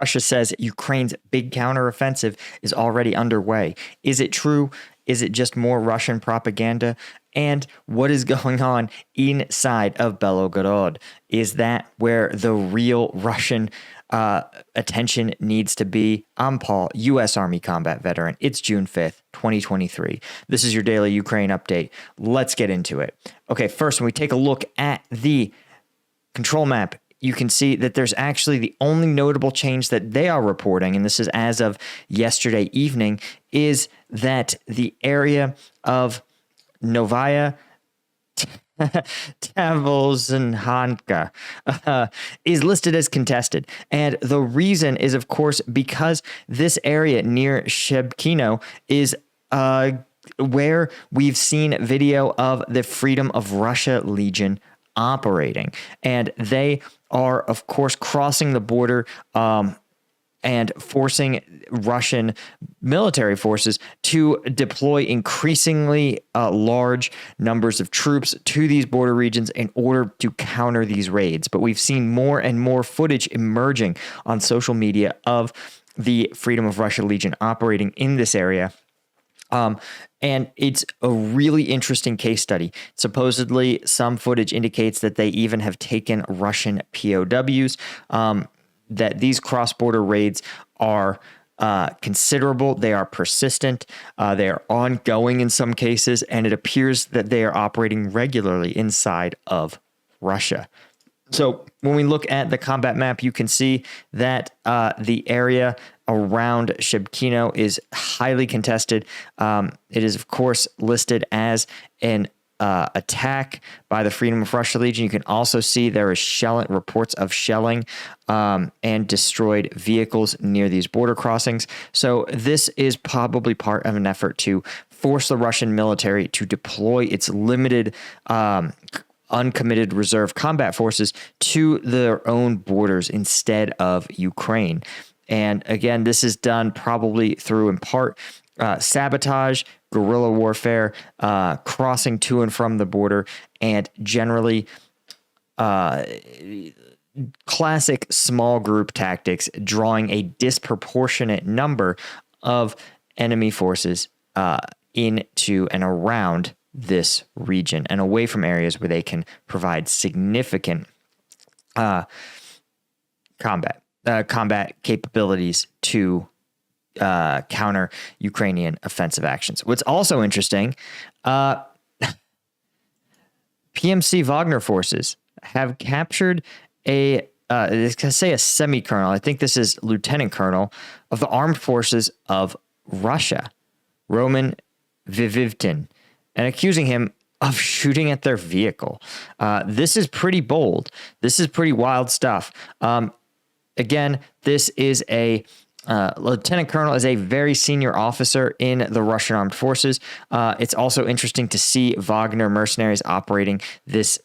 Russia says Ukraine's big counteroffensive is already underway. Is it true? Is it just more Russian propaganda? And what is going on inside of Belgorod? Is that where the real Russian attention needs to be? I'm Paul, U.S. Army combat veteran. It's June 5th, 2023. This is your daily Ukraine update. Let's get into it. Okay, first, when we take a look at the control map, you can see that there's actually the only notable change that they are reporting, and this is as of yesterday evening, is that the area of Novaya Tavolzhanka is listed as contested. And the reason is, of course, because this area near Shebkino is where we've seen video of the Freedom of Russia Legion operating. And they are, of course, crossing the border and forcing Russian military forces to deploy increasingly large numbers of troops to these border regions in order to counter these raids. But we've seen more and more footage emerging on social media of the Freedom of Russia Legion operating in this area. And it's a really interesting case study. Supposedly, some footage indicates that they even have taken Russian POWs, that these cross-border raids are considerable. They are persistent. They are ongoing in some cases, and it appears that they are operating regularly inside of Russia. So when we look at the combat map, you can see that the area around Shebkino is highly contested. It is, of course, listed as an attack by the Freedom of Russia Legion. You can also see there is reports of shelling and destroyed vehicles near these border crossings. So this is probably part of an effort to force the Russian military to deploy its limited uncommitted reserve combat forces to their own borders instead of Ukraine. And again, this is done probably through, in part, sabotage, guerrilla warfare, crossing to and from the border, and generally classic small group tactics, drawing a disproportionate number of enemy forces into and around this region and away from areas where they can provide significant combat capabilities to counter Ukrainian offensive actions. What's also interesting, PMC Wagner forces have captured a semi-colonel, I think this is lieutenant colonel, of the armed forces of Russia, Roman Vivivtin, and accusing him of shooting at their vehicle. This is pretty bold. This is pretty wild stuff. Again, this is a lieutenant colonel, is a very senior officer in the Russian armed forces. It's also interesting to see Wagner mercenaries operating this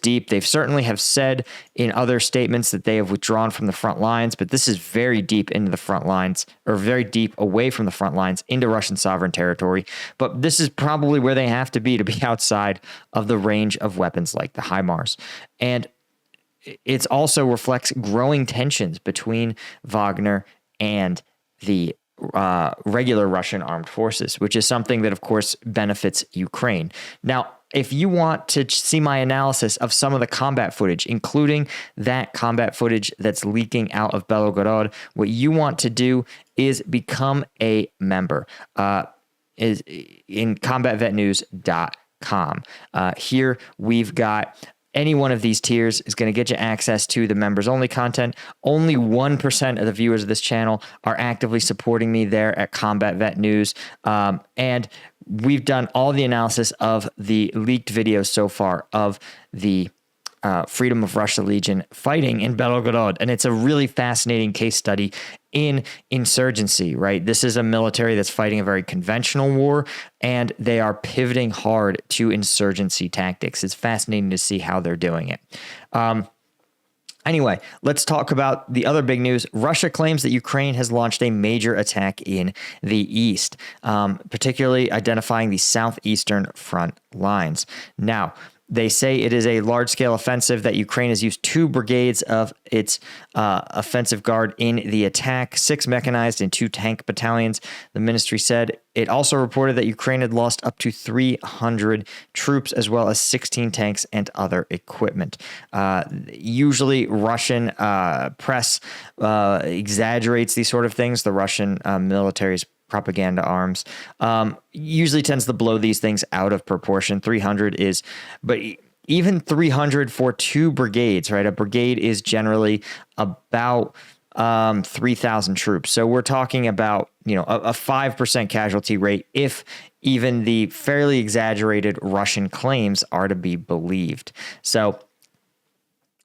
deep. They've certainly have said in other statements that they have withdrawn from the front lines, but this is very deep into the front lines, or very deep away from the front lines into Russian sovereign territory. But this is probably where they have to be outside of the range of weapons like the HIMARS. And it also reflects growing tensions between Wagner and the regular Russian armed forces, which is something that, of course, benefits Ukraine. Now, if you want to see my analysis of some of the combat footage, including that combat footage that's leaking out of Belgorod, what you want to do is become a member. Is in combatvetnews.com. Here we've got any one of these tiers is going to get you access to the members only content. Only 1% of the viewers of this channel are actively supporting me there at Combat Vet News. And we've done all the analysis of the leaked videos so far of the Freedom of Russia Legion fighting in Belgorod. And it's a really fascinating case study in insurgency, right? This is a military that's fighting a very conventional war, and they are pivoting hard to insurgency tactics. It's fascinating to see how they're doing it. Anyway, let's talk about the other big news. Russia claims that Ukraine has launched a major attack in the east, particularly identifying the southeastern front lines. Now, They say it is a large-scale offensive, that Ukraine has used 2 brigades of its offensive guard in the attack, 6 mechanized and 2 tank battalions. The ministry said it also reported that Ukraine had lost up to 300 troops, as well as 16 tanks and other equipment. Usually, Russian press exaggerates these sort of things. The Russian military's propaganda arms usually tends to blow these things out of proportion. 300 is, but even 300 for 2 brigades, right? A brigade is generally about 3,000 troops. So we're talking about, a 5% casualty rate if even the fairly exaggerated Russian claims are to be believed. So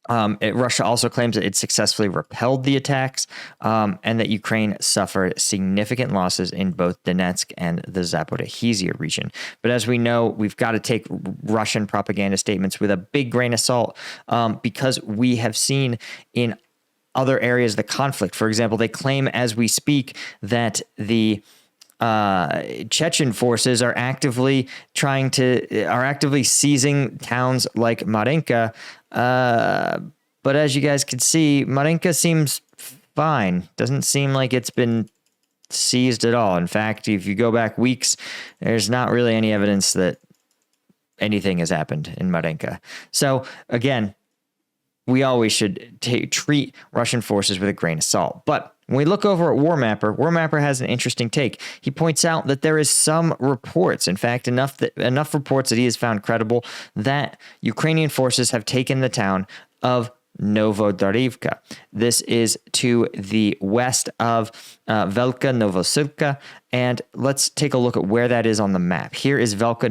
Russia also claims that it successfully repelled the attacks, and that Ukraine suffered significant losses in both Donetsk and the Zaporizhzhia region. But as we know, we've got to take Russian propaganda statements with a big grain of salt, because we have seen in other areas of the conflict. For example, they claim as we speak that the Chechen forces are actively seizing towns like Marinka. But as you guys can see, Marinka seems fine. Doesn't seem like it's been seized at all. In fact, if you go back weeks, there's not really any evidence that anything has happened in Marinka. So again, we always should treat Russian forces with a grain of salt. But when we look over at Warmapper has an interesting take. He points out that there is some reports, in fact, enough reports that he has found credible, that Ukrainian forces have taken the town of Novodarivka. This is to the west of Velka Novosilka, and let's take a look at where that is on the map. Here is Velka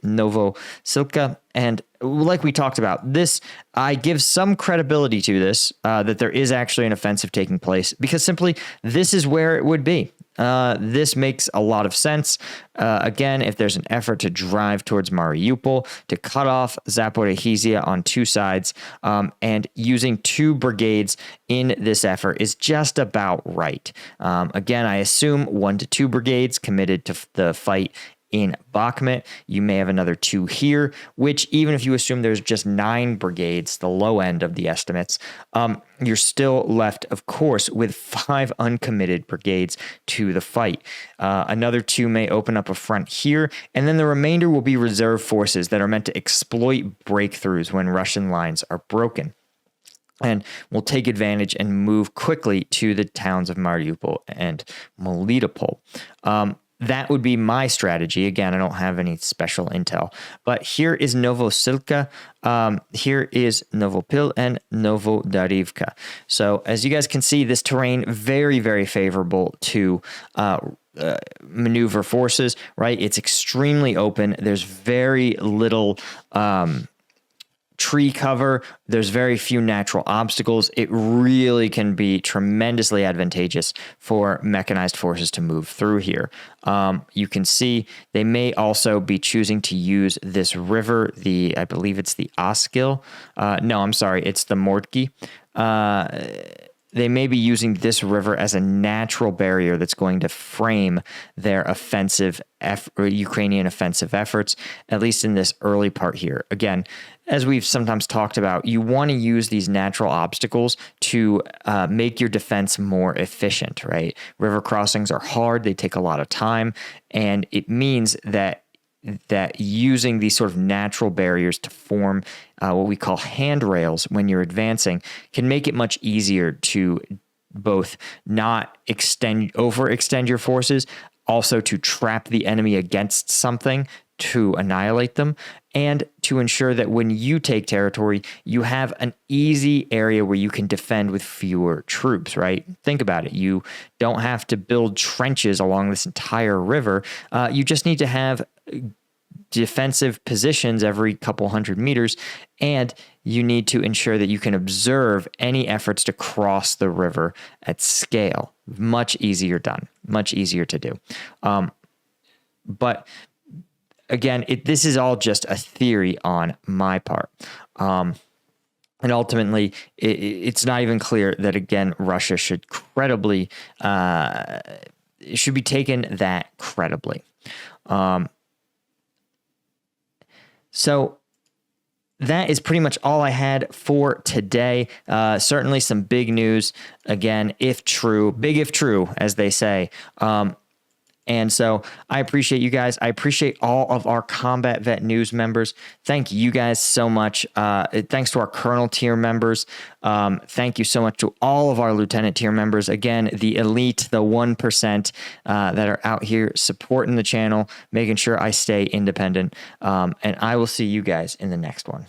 Novosilka, and like we talked about, this, I give some credibility to this, that there is actually an offensive taking place, because simply this is where it would be. This makes a lot of sense. Again, if there's an effort to drive towards Mariupol, to cut off Zaporizhzhia on 2 sides, and using 2 brigades in this effort is just about right. Again, I assume 1 to 2 brigades committed to the fight in Bakhmut. You may have another 2 here, which even if you assume there's just 9 brigades, the low end of the estimates, you're still left, of course, with 5 uncommitted brigades to the fight. Another 2 may open up a front here, and then the remainder will be reserve forces that are meant to exploit breakthroughs when Russian lines are broken, and will take advantage and move quickly to the towns of Mariupol and Melitopol. That would be my strategy. Again, I don't have any special intel. But here is Novosilka, here is Novopil, and Novodarivka. So as you guys can see, this terrain very, very favorable to maneuver forces, right? It's extremely open. There's very little tree cover. There's very few natural obstacles. It really can be tremendously advantageous for mechanized forces to move through here. You can see they may also be choosing to use this river, I believe it's the Oskil. No, I'm sorry, it's the Mordki. They may be using this river as a natural barrier that's going to frame their Ukrainian offensive efforts, at least in this early part here. Again, as we've sometimes talked about, you want to use these natural obstacles to make your defense more efficient, right? River crossings are hard. They take a lot of time, and it means that using these sort of natural barriers to form what we call handrails when you're advancing can make it much easier to both not overextend your forces, also to trap the enemy against something to annihilate them, and to ensure that when you take territory, you have an easy area where you can defend with fewer troops, right? Think about it. You don't have to build trenches along this entire river. You just need to have defensive positions every couple hundred meters, and you need to ensure that you can observe any efforts to cross the river at scale. Much easier done, much easier to do. But again, this is all just a theory on my part. And ultimately, it's not even clear that, again, Russia should be taken that credibly. So that is pretty much all I had for today. Certainly some big news, again, if true, big if true, as they say. And so I appreciate you guys. I appreciate all of our Combat Vet News members. Thank you guys so much. Thanks to our Colonel tier members. Thank you so much to all of our Lieutenant tier members. Again, the elite, the 1% that are out here supporting the channel, making sure I stay independent. And I will see you guys in the next one.